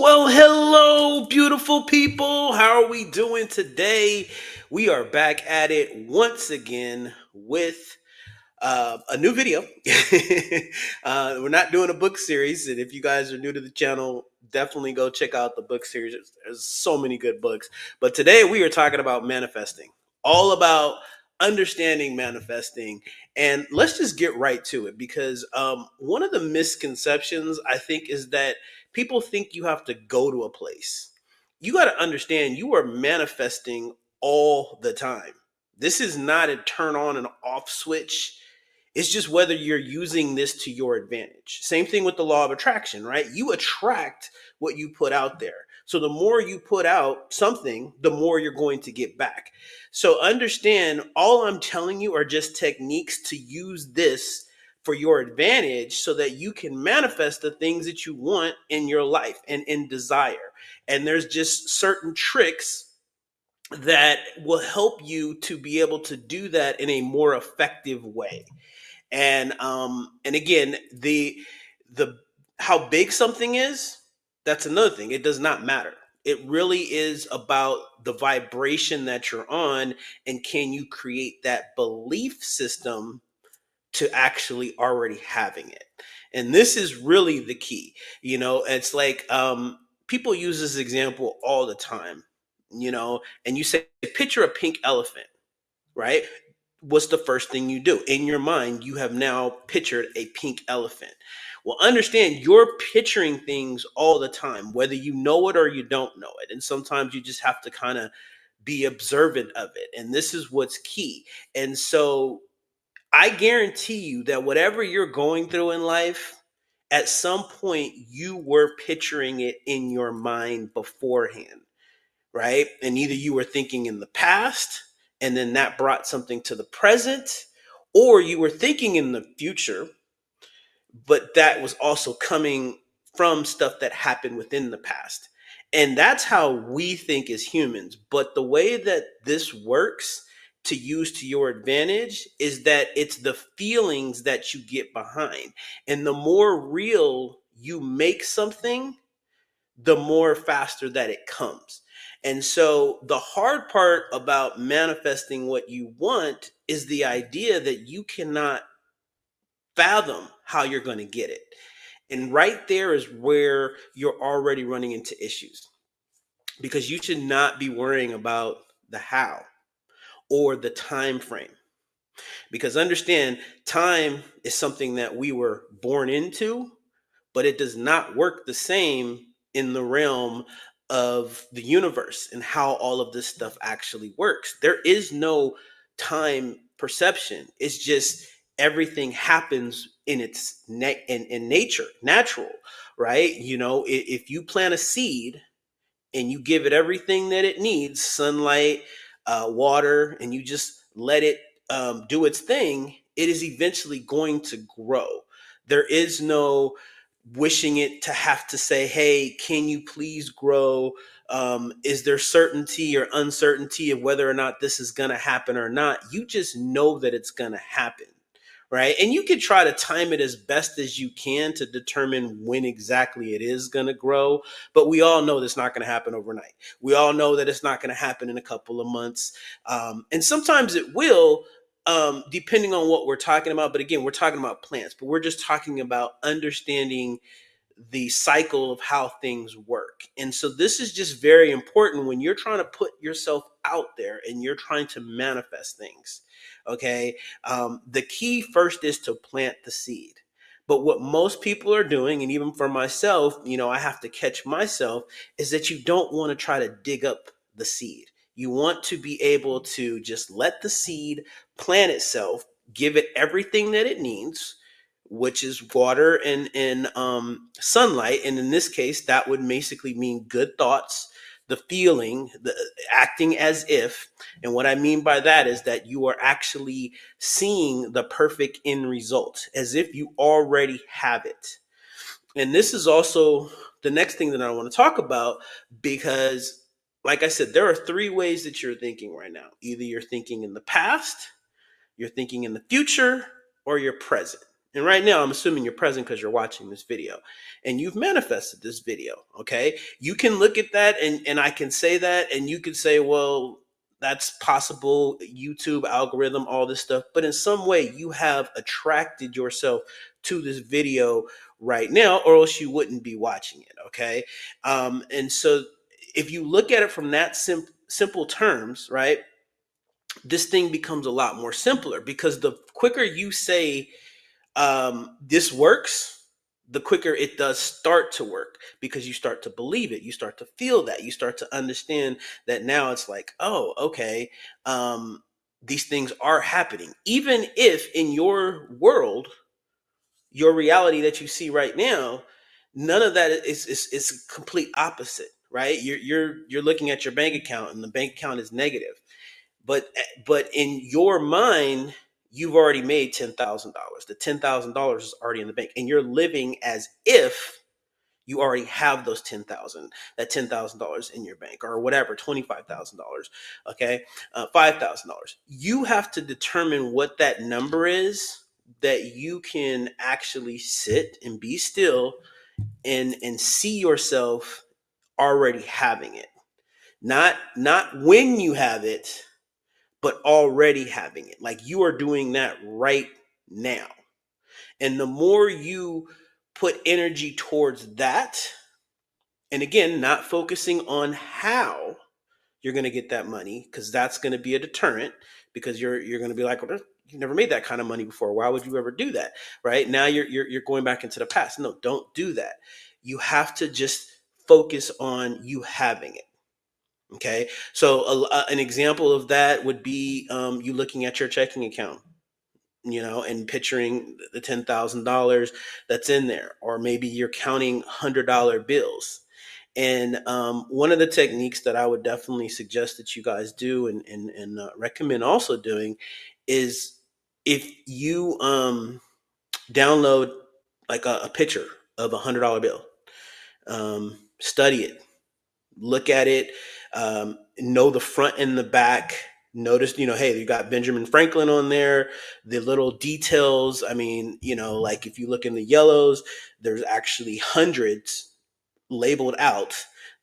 Well, hello, beautiful people. How are we doing today? We are back at it once again with a new video. We're not doing a book series, and if you guys are new to the channel, definitely go check out the book series. There's so many good books. But today we are talking about manifesting, all about understanding manifesting. And let's just get right to it because one of the misconceptions I think is that people think you have to go to a place. You got to understand you are manifesting all the time. This is not a turn on and off switch. It's just whether you're using this to your advantage. Same thing with the law of attraction, right? You attract what you put out there. So the more you put out something, the more you're going to get back. So understand all I'm telling you are just techniques to use this for your advantage so that you can manifest the things that you want in your life and in desire. And there's just certain tricks that will help you to be able to do that in a more effective way. And again, the how big something is, that's another thing. It does not matter. It really is about the vibration that you're on, and can you create that belief system to actually already having it. And this is really the key. It's like people use this example all the time, and you say, picture a pink elephant, right? What's the first thing you do? In your mind, you have now pictured a pink elephant. Well, understand you're picturing things all the time, whether you know it or you don't know it. And sometimes you just have to kind of be observant of it. And this is what's key. And so I guarantee you that whatever you're going through in life, at some point you were picturing it in your mind beforehand, right? And either you were thinking in the past and then that brought something to the present, or you were thinking in the future, but that was also coming from stuff that happened within the past. And that's how we think as humans. But the way that this works to use to your advantage is that it's the feelings that you get behind. And the more real you make something, the more faster that it comes. And so the hard part about manifesting what you want is the idea that you cannot fathom how you're going to get it. And right there is where you're already running into issues, because you should not be worrying about the how or the time frame. Because understand, time is something that we were born into, but it does not work the same in the realm of the universe and how all of this stuff actually works. There is no time perception. It's just everything happens in its in nature, natural, right? If you plant a seed and you give it everything that it needs, sunlight, water, and you just let it do its thing, it is eventually going to grow. There is no wishing it to have to say, hey, can you please grow? Is there certainty or uncertainty of whether or not this is going to happen or not? You just know that it's going to happen, right? And you can try to time it as best as you can to determine when exactly it is going to grow. But we all know that's not going to happen overnight. We all know that it's not going to happen in a couple of months. And sometimes it will, depending on what we're talking about. But again, we're talking about plants, but we're just talking about understanding the cycle of how things work. And so this is just very important when you're trying to put yourself out there and you're trying to manifest things. Okay. The key first is to plant the seed. But what most people are doing, and even for myself, I have to catch myself, is that you don't want to try to dig up the seed. You want to be able to just let the seed plant itself, give it everything that it needs, which is water and sunlight. And in this case, that would basically mean good thoughts, the feeling, the acting as if. And what I mean by that is that you are actually seeing the perfect end result as if you already have it. And this is also the next thing that I want to talk about, because, like I said, there are three ways that you're thinking right now. Either you're thinking in the past, you're thinking in the future, or you're present. And right now, I'm assuming you're present because you're watching this video and you've manifested this video. Okay. You can look at that and I can say that, and you could say, well, that's possible, YouTube algorithm, all this stuff. But in some way, you have attracted yourself to this video right now, or else you wouldn't be watching it. Okay. And so if you look at it from that simple terms, right, this thing becomes a lot more simpler because the quicker you say, this works, the quicker it does start to work because you start to believe it. You start to feel that. You start to understand that now it's like, oh, okay, these things are happening. Even if in your world, your reality that you see right now, none of that is complete opposite, right? You're looking at your bank account and the bank account is negative, but in your mind, you've already made $10,000. The $10,000 is already in the bank, and you're living as if you already have those 10,000, that $10,000 in your bank, or whatever, $25,000. Okay, $5,000. You have to determine what that number is that you can actually sit and be still and see yourself already having it. Not when you have it, but already having it. Like you are doing that right now. And the more you put energy towards that, and again, not focusing on how you're going to get that money, because that's going to be a deterrent, because you're going to be like, well, you've never made that kind of money before. Why would you ever do that? Right now, you're going back into the past. No, don't do that. You have to just focus on you having it. Okay, so an example of that would be you looking at your checking account, and picturing the $10,000 that's in there, or maybe you're counting $100 bills. And one of the techniques that I would definitely suggest that you guys do and recommend also doing is if you download like a picture of $100 bill, study it, look at it, know the front and the back. Notice, hey, you got Benjamin Franklin on there, the little details. I mean, like if you look in the yellows, there's actually hundreds labeled out.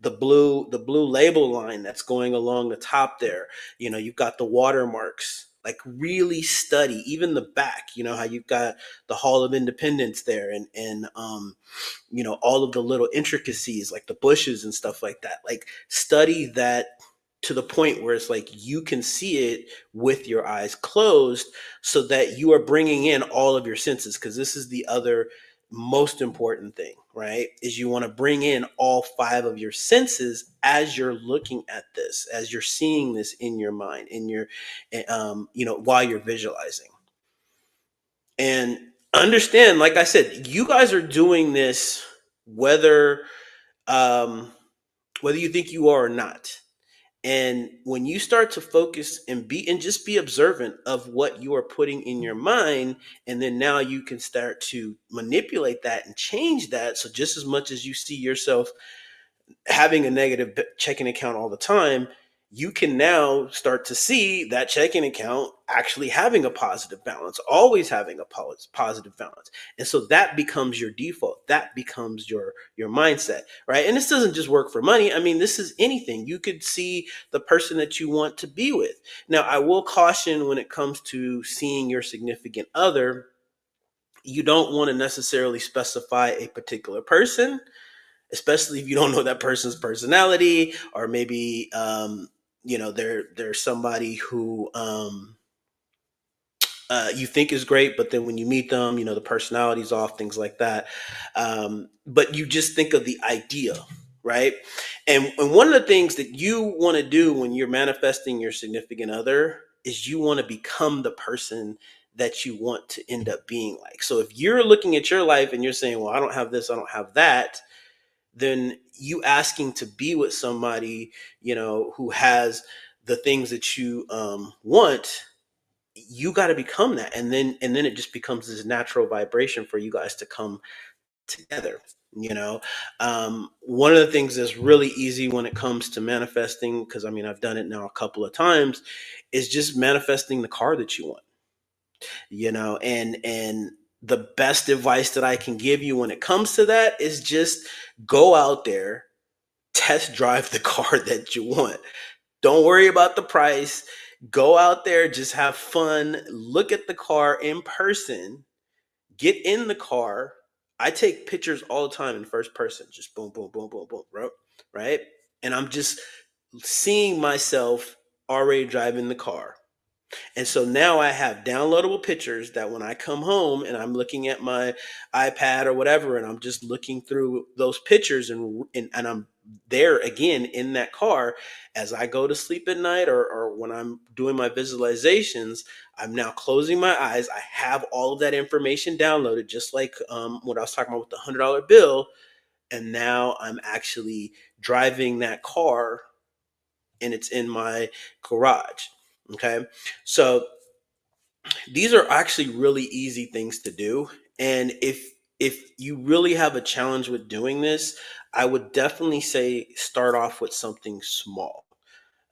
The blue label line that's going along the top there. You've got the watermarks. Like really study even the back. How you've got the Hall of Independence there, and all of the little intricacies like the bushes and stuff like that. Like study that to the point where it's like you can see it with your eyes closed, so that you are bringing in all of your senses, because this is the other most important thing, right? Is you want to bring in all five of your senses as you're looking at this, as you're seeing this in your mind, in your while you're visualizing. And understand, like I said, you guys are doing this whether um, whether you think you are or not. And when you start to focus and just be observant of what you are putting in your mind, and then now you can start to manipulate that and change that. So just as much as you see yourself having a negative checking account all the time, you can now start to see that checking account actually having a positive balance, always having a positive balance. And so that becomes your default. That becomes your mindset, right? And this doesn't just work for money. I mean, this is anything. You could see the person that you want to be with. Now, I will caution when it comes to seeing your significant other, you don't want to necessarily specify a particular person, especially if you don't know that person's personality, or maybe they're somebody who you think is great, but then when you meet them, the personality's off, things like that. But you just think of the idea, right? And one of the things that you want to do when you're manifesting your significant other is you want to become the person that you want to end up being like. So if you're looking at your life and you're saying, well, I don't have this, I don't have that, then you asking to be with somebody, who has the things that you want, you got to become that. And then it just becomes this natural vibration for you guys to come together. One of the things that's really easy when it comes to manifesting, because I mean, I've done it now a couple of times, is just manifesting the car that you want. And the best advice that I can give you when it comes to that is just go out there, test drive the car that you want. Don't worry about the price. Go out there, just have fun, look at the car in person, get in the car. I take pictures all the time in first person, just boom, boom, boom, boom, boom, bro. Right? And I'm just seeing myself already driving the car. And so now I have downloadable pictures that when I come home and I'm looking at my iPad or whatever, and I'm just looking through those pictures and I'm there again in that car as I go to sleep at night or when I'm doing my visualizations, I'm now closing my eyes. I have all of that information downloaded, just like what I was talking about with the $100 bill. And now I'm actually driving that car and it's in my garage. Okay. So these are actually really easy things to do. And if you really have a challenge with doing this, I would definitely say start off with something small.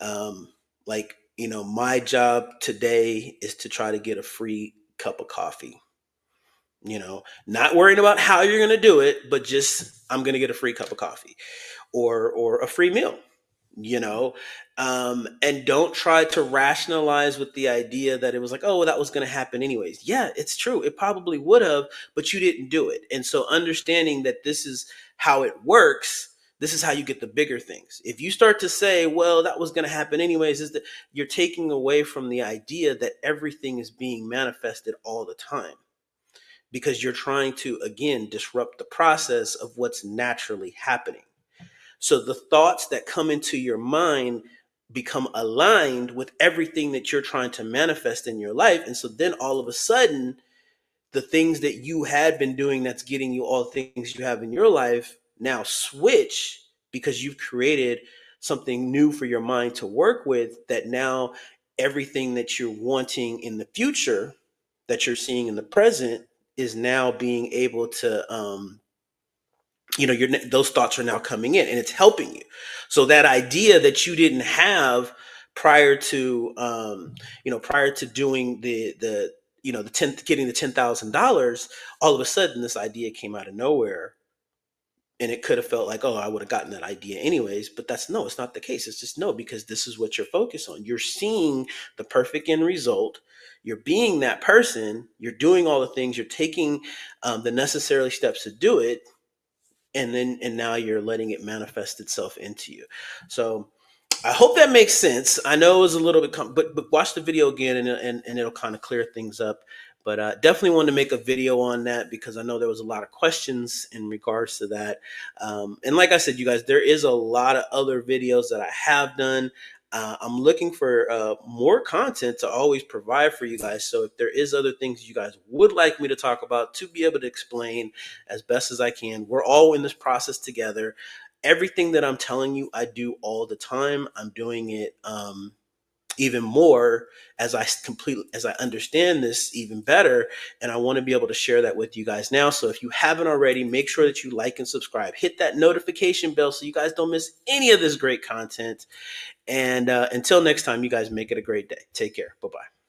Um, like, my job today is to try to get a free cup of coffee. Not worrying about how you're going to do it, but just I'm going to get a free cup of coffee or a free meal, you know and don't try to rationalize with the idea that it was like, oh, well, that was going to happen anyways. Yeah, it's true, it probably would have, but you didn't do it. And so understanding that this is how it works, this is how you get the bigger things. If you start to say, well, that was going to happen anyways, is that you're taking away from the idea that everything is being manifested all the time, because you're trying to again disrupt the process of what's naturally happening. So the thoughts that come into your mind become aligned with everything that you're trying to manifest in your life. And so then all of a sudden, the things that you had been doing that's getting you all the things you have in your life now switch, because you've created something new for your mind to work with, that now everything that you're wanting in the future that you're seeing in the present is now being able to those thoughts are now coming in and it's helping you. So that idea that you didn't have prior to prior to doing the 10 getting the $10,000, all of a sudden this idea came out of nowhere, and it could have felt like, oh, I would have gotten that idea anyways. But that's no, it's not the case. It's just no, because this is what you're focused on. You're seeing the perfect end result. You're being that person. You're doing all the things. You're taking the necessary steps to do it, and now you're letting it manifest itself into you. So I hope that makes sense. I know it was a little bit but watch the video again, and it'll kind of clear things up. But definitely wanted to make a video on that because I know there was a lot of questions in regards to that. And like I said, you guys, there is a lot of other videos that I have done. I'm looking for more content to always provide for you guys. So if there is other things you guys would like me to talk about, to be able to explain as best as I can, we're all in this process together. Everything that I'm telling you, I do all the time. I'm doing it even more as I understand this even better, and I want to be able to share that with you guys now. So if you haven't already, make sure that you like and subscribe. Hit that notification bell so you guys don't miss any of this great content. And until next time, you guys make it a great day. Take care. Bye bye.